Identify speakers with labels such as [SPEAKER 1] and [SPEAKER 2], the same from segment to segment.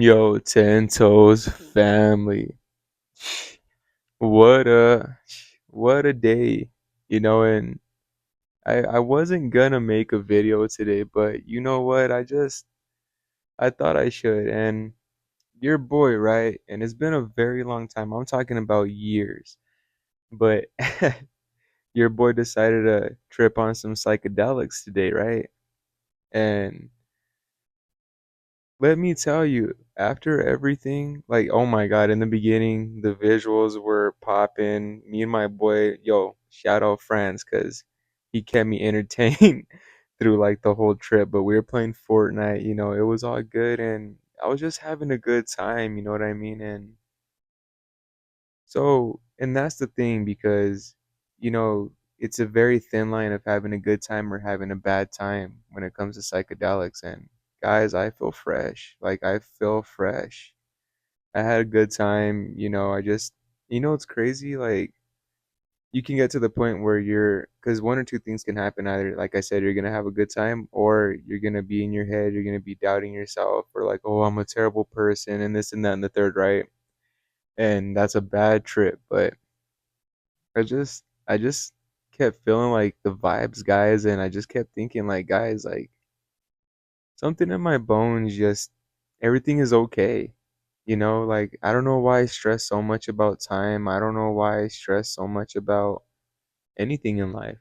[SPEAKER 1] Yo, Tento's family. What a what a day. And I wasn't gonna make a video today, but you know what? I thought I should. And your boy, right? And it's been a very long time. I'm talking about years. But your boy decided to trip on some psychedelics today, right? And let me tell you, after everything, like, oh my God, in the beginning, the visuals were popping. Me and my boy, yo, shout out Franz, because he kept me entertained through like the whole trip. But we were playing Fortnite, it was all good. And I was just having a good time, you know what I mean? And that's the thing because, you know, it's a very thin line of having a good time or having a bad time when it comes to psychedelics. And guys, I feel fresh. Like, I feel fresh. I had a good time. It's crazy. Like, you can get to the point where because one or two things can happen. Either, like I said, you're going to have a good time, or you're going to be in your head, you're going to be doubting yourself, or like, oh, I'm a terrible person, and this and that and the third, right? And that's a bad trip. But I just kept feeling like the vibes, guys, and I just kept thinking like, guys, like something in my bones just everything is okay. Like I don't know why I stress so much about time. I don't know why I stress so much about anything in life.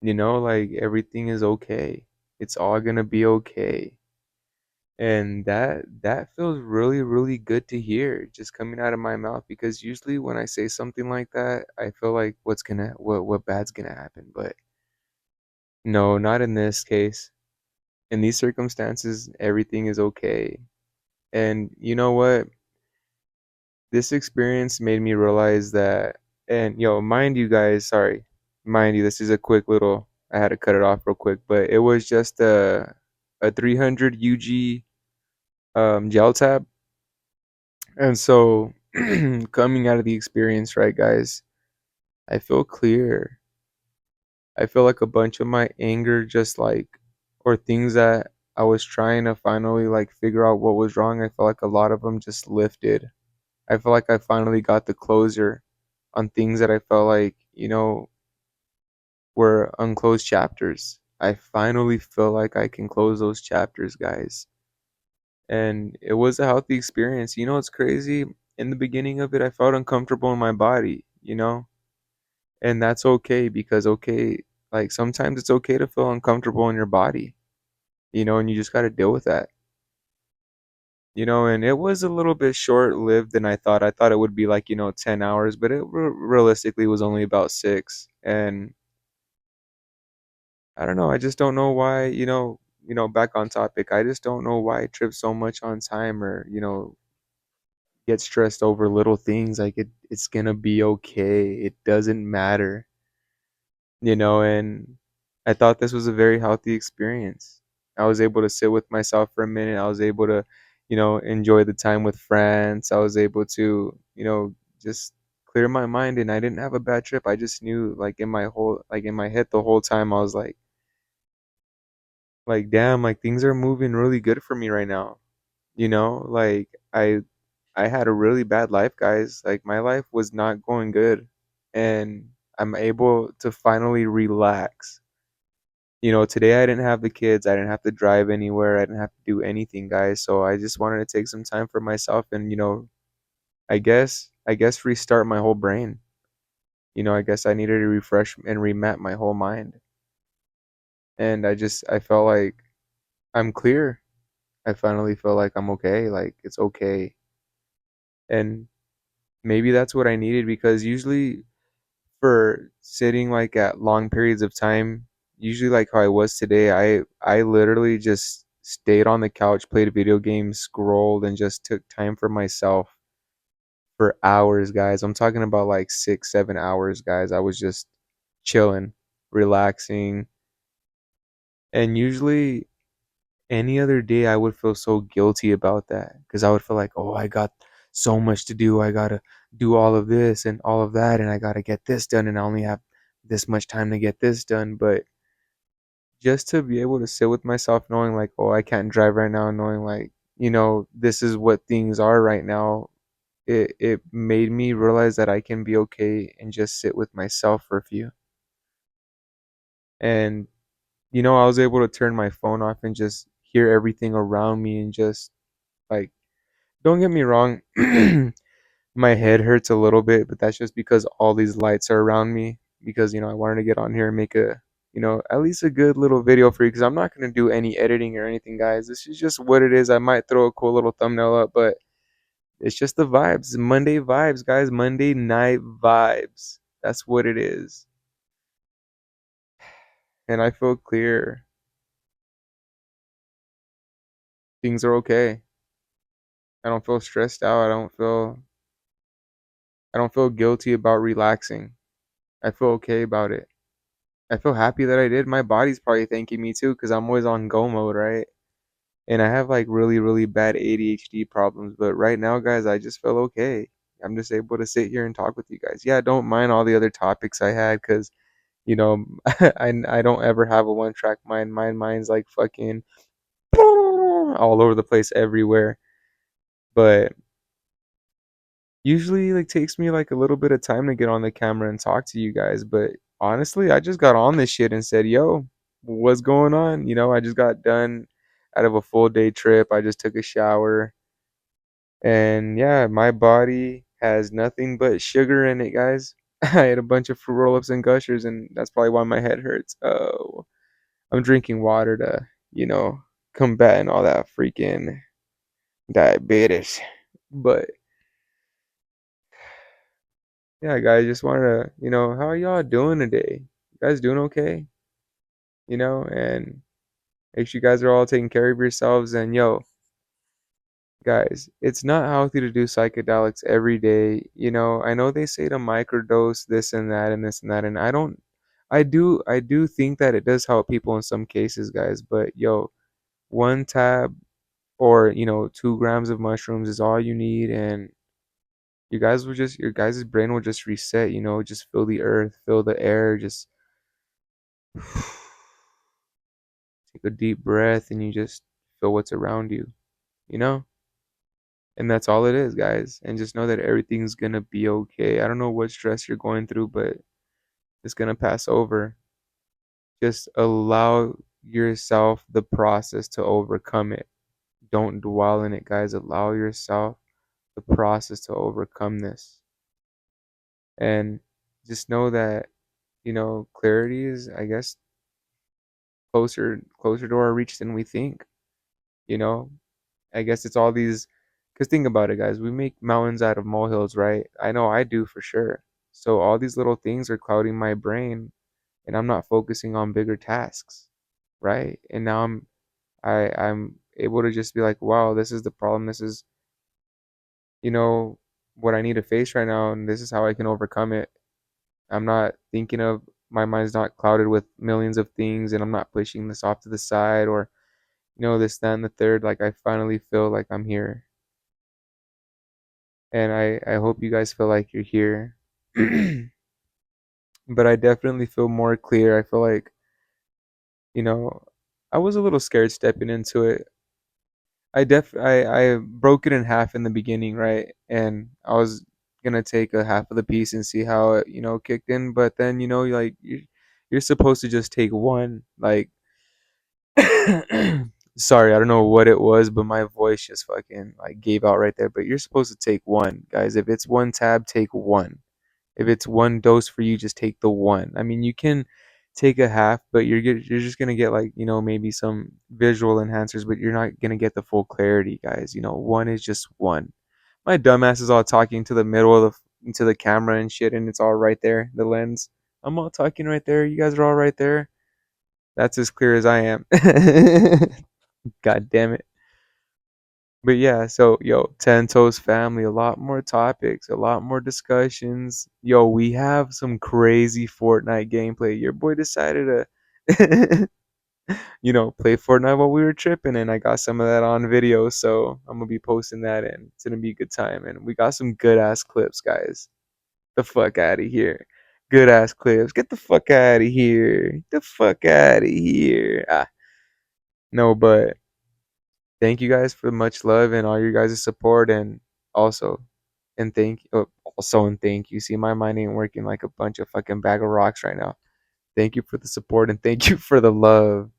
[SPEAKER 1] Like everything is okay. It's all gonna be okay. And that feels really, really good to hear just coming out of my mouth because usually when I say something like that, I feel like what bad's gonna happen. But no, not in this case. In these circumstances, everything is okay. And you know what? This experience made me realize that, and mind you guys, sorry, mind you, this is a quick little, I had to cut it off real quick, but it was just a 300 UG gel tab. And so, coming out of the experience, right, guys, I feel clear. I feel like a bunch of my anger just like, or things that I was trying to finally like figure out what was wrong, I felt like a lot of them just lifted. I feel like I finally got the closure on things that I felt like, were unclosed chapters. I finally feel like I can close those chapters, guys. And it was a healthy experience. It's crazy. In the beginning of it, I felt uncomfortable in my body. And that's okay because like sometimes it's okay to feel uncomfortable in your body, and you just got to deal with that. And it was a little bit short lived than I thought. I thought it would be like, 10 hours, but it realistically was only about 6. And I don't know, I just don't know why, back on topic, I just don't know why I trip so much on time or, get stressed over little things. Like it's gonna be okay. It doesn't matter. And I thought this was a very healthy experience. I was able to sit with myself for a minute. I was able to, enjoy the time with friends. I was able to, just clear my mind and I didn't have a bad trip. I just knew like in my head the whole time I was like damn, like things are moving really good for me right now. Like I had a really bad life, guys. Like my life was not going good and I'm able to finally relax. Today I didn't have the kids. I didn't have to drive anywhere. I didn't have to do anything, guys. So I just wanted to take some time for myself and, I guess restart my whole brain. I guess I needed to refresh and remap my whole mind. And I felt like I'm clear. I finally feel like I'm okay. Like it's okay. And maybe that's what I needed because usually for sitting like at long periods of time, usually like how I was today, I literally just stayed on the couch, played video games, scrolled, and just took time for myself for hours, guys. I'm talking about like 6, 7 hours, guys. I was just chilling, relaxing, and usually any other day I would feel so guilty about that because I would feel like, oh, I got so much to do. I gotta do all of this and all of that, and I gotta get this done, and I only have this much time to get this done. But just to be able to sit with myself, knowing like, oh, I can't drive right now, knowing like this is what things are right now, it made me realize that I can be okay and just sit with myself for a few. And I was able to turn my phone off and just hear everything around me and just like, don't get me wrong, my head hurts a little bit, but that's just because all these lights are around me. Because I wanted to get on here and make at least a good little video for you. Because I'm not gonna do any editing or anything, guys. This is just what it is. I might throw a cool little thumbnail up, but it's just the vibes, Monday vibes, guys. Monday night vibes. That's what it is. And I feel clear. Things are okay. I don't feel stressed out. I don't feel guilty about relaxing. I feel okay about it. I feel happy that I did. My body's probably thanking me too because I'm always on go mode, right? And I have like really, really bad ADHD problems. But right now, guys, I just feel okay. I'm just able to sit here and talk with you guys. Yeah, don't mind all the other topics I had because, I don't ever have a one track mind. My mind's like fucking all over the place everywhere. But usually like takes me like a little bit of time to get on the camera and talk to you guys, but honestly I just got on this shit and said, yo, what's going on? I just got done out of a full day trip. I just took a shower, and yeah, my body has nothing but sugar in it, guys. I ate a bunch of fruit roll-ups and gushers, and that's probably why my head hurts. Oh, I'm drinking water to you know combat and all that freaking diabetes. But yeah, guys, just wanted to, how are y'all doing today? You guys doing okay? And make sure you guys are all taking care of yourselves. And yo, guys, it's not healthy to do psychedelics every day. I know they say to microdose this and that and this and that, and I do think that it does help people in some cases, guys. But yo, one tab or 2 grams of mushrooms is all you need, and your guys' brain will just reset. Just feel the earth, feel the air, just take a deep breath and you just feel what's around you, you know? And that's all it is, guys. And just know that everything's gonna be okay. I don't know what stress you're going through, but it's gonna pass over. Just allow yourself the process to overcome it. Don't dwell in it, guys. Allow yourself the process to overcome this. And just know that, clarity is, I guess, closer to our reach than we think, you know? I guess it's all these, because think about it, guys. We make mountains out of molehills, right? I know I do for sure. So all these little things are clouding my brain, and I'm not focusing on bigger tasks, right? And now I'm able to just be like, wow, this is the problem. This is, you know, what I need to face right now, and this is how I can overcome it. I'm not thinking of My mind's not clouded with millions of things, and I'm not pushing this off to the side or this, that, and the third. Like I finally feel like I'm here, and I hope you guys feel like you're here. But I definitely feel more clear. I feel like, you know, I was a little scared stepping into it. I broke it in half in the beginning, right? And I was gonna take a half of the piece and see how it, kicked in. But then, like you're supposed to just take one. Like, sorry, I don't know what it was, but my voice just fucking like gave out right there. But you're supposed to take one, guys. If it's one tab, take one. If it's one dose for you, just take the one. I mean, you can take a half, but you're just gonna get like maybe some visual enhancers, but you're not gonna get the full clarity, guys. One is just one. My dumbass is all talking to the middle of into the camera and shit, and it's all right there, the lens. I'm all talking right there. You guys are all right there. That's as clear as I am. God damn it. But yeah, so yo, Tento's family, a lot more topics, a lot more discussions. Yo, we have some crazy Fortnite gameplay. Your boy decided to, play Fortnite while we were tripping, and I got some of that on video. So I'm gonna be posting that, and it's gonna be a good time. And we got some good ass clips, guys. The fuck out of here. Good ass clips. Get the fuck out of here. The fuck out of here. No, but thank you guys for much love and all your guys' support, and also and thank you. See, my mind ain't working like a bunch of fucking bag of rocks right now. Thank you for the support and thank you for the love,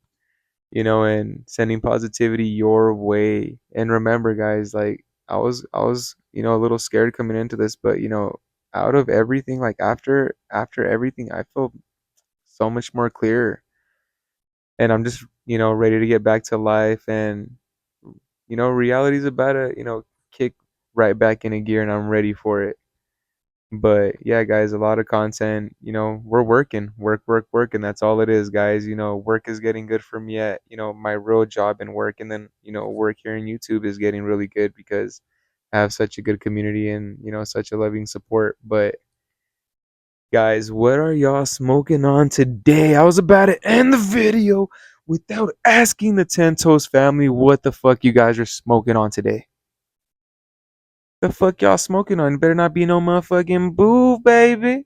[SPEAKER 1] and sending positivity your way. And remember, guys, like I was, a little scared coming into this, but out of everything, like after everything, I feel so much more clear, and I'm just, ready to get back to life, and reality's about to, kick right back into gear, and I'm ready for it. But yeah, guys, a lot of content. We're working, work, and that's all it is, guys. Work is getting good for me at my real job and work, and then work here in YouTube is getting really good because I have such a good community and such a loving support. But guys, what are y'all smoking on today? I was about to end the video without asking the Ten Toes family what the fuck you guys are smoking on today. The fuck y'all smoking on? Better not be no motherfucking boo, baby.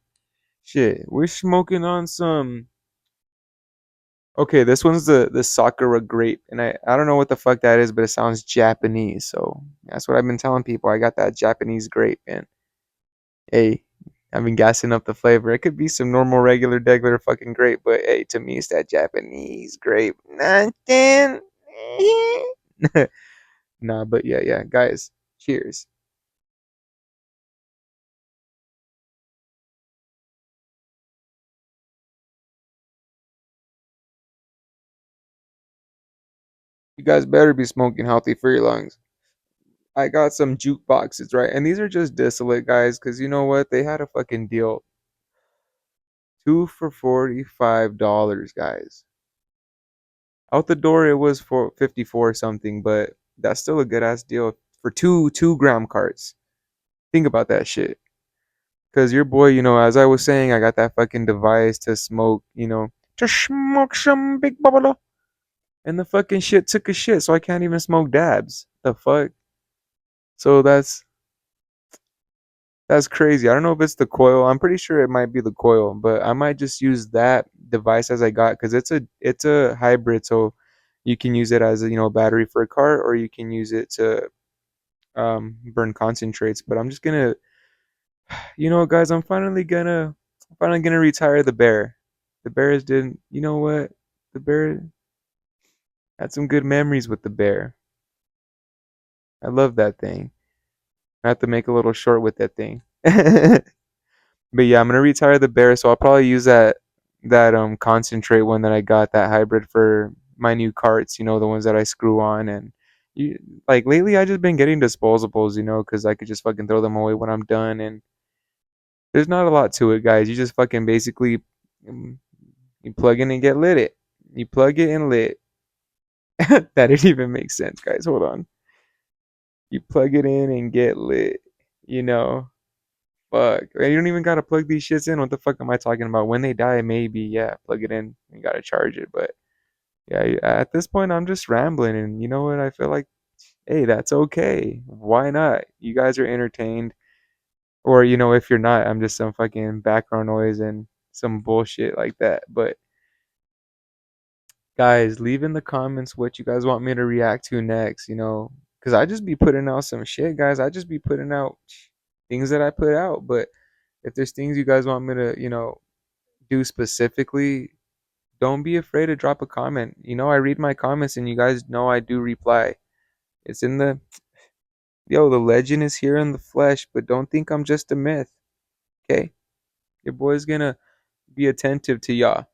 [SPEAKER 1] Shit, we're smoking on some. Okay, this one's the Sakura grape, and I don't know what the fuck that is, but it sounds Japanese, so that's what I've been telling people. I got that Japanese grape, and hey, I've been gassing up the flavor. It could be some normal, regular fucking grape, but hey, to me, it's that Japanese grape. Nothing. Nah, but yeah, guys, cheers. You guys better be smoking healthy for your lungs. I got some jukeboxes, right? And these are just distillate, guys, because you know what? They had a fucking deal. Two for $45, guys. Out the door, it was for 54 something, but that's still a good ass deal for two gram carts. Think about that shit. Because your boy, as I was saying, I got that fucking device to smoke, to smoke some big bubble. And the fucking shit took a shit, so I can't even smoke dabs. The fuck? So that's crazy. I don't know if it's the coil. I'm pretty sure it might be the coil, but I might just use that device as I got because it's a hybrid. So you can use it as a battery for a car, or you can use it to burn concentrates. But I'm just gonna, guys, I'm finally gonna retire the bear. The bears didn't. You know what? The bear had some good memories with the bear. I love that thing. I have to make a little short with that thing. But yeah, I'm gonna retire the bear, so I'll probably use that concentrate one that I got, that hybrid, for my new carts. The ones that I screw on, and you like lately I just been getting disposables, because I could just fucking throw them away when I'm done, and there's not a lot to it, guys. You just fucking basically um, you plug in and get lit. You plug it and lit. That didn't even make sense, guys. Hold on. You plug it in and get lit. You know. Fuck. You don't even gotta plug these shits in. What the fuck am I talking about? When they die, maybe, yeah, plug it in. You gotta charge it. But yeah, at this point, I'm just rambling. And you know what? I feel like, hey, that's okay. Why not? You guys are entertained. Or, if you're not, I'm just some fucking background noise and some bullshit like that. But guys, leave in the comments what you guys want me to react to next, because I just be putting out some shit, guys. I just be putting out things that I put out. But if there's things you guys want me to, do specifically, don't be afraid to drop a comment. I read my comments and you guys know I do reply. It's in the legend is here in the flesh, but don't think I'm just a myth. Okay? Your boy's gonna be attentive to y'all.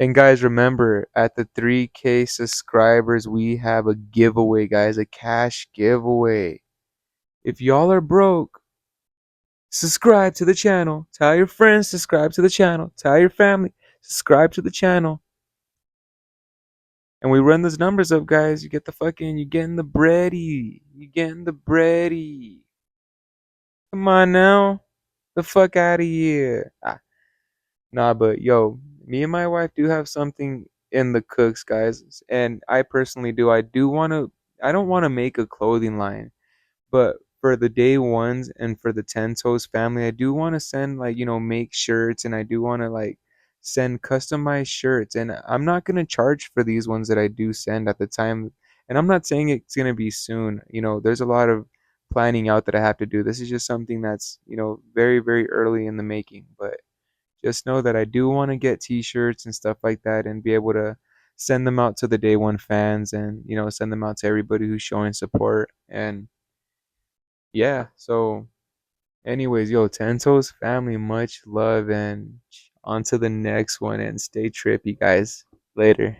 [SPEAKER 1] And guys, remember, at the 3K subscribers, we have a giveaway, guys, a cash giveaway. If y'all are broke, subscribe to the channel. Tell your friends, subscribe to the channel. Tell your family, subscribe to the channel. And we run those numbers up, guys. You getting the bready. You getting the bready. Come on now. The fuck out of here. Nah, but yo, me and my wife do have something in the cooks, guys. And I personally do. I don't want to make a clothing line. But for the day ones and for the Ten Toes family, I do want to send, like, make shirts, and I do want to, like, send customized shirts. And I'm not gonna charge for these ones that I do send at the time. And I'm not saying it's gonna be soon. There's a lot of planning out that I have to do. This is just something that's, very, very early in the making. But just know that I do want to get t-shirts and stuff like that and be able to send them out to the day one fans and, send them out to everybody who's showing support. And yeah, so anyways, yo, Tento's family, much love and on to the next one and stay trippy, guys. Later.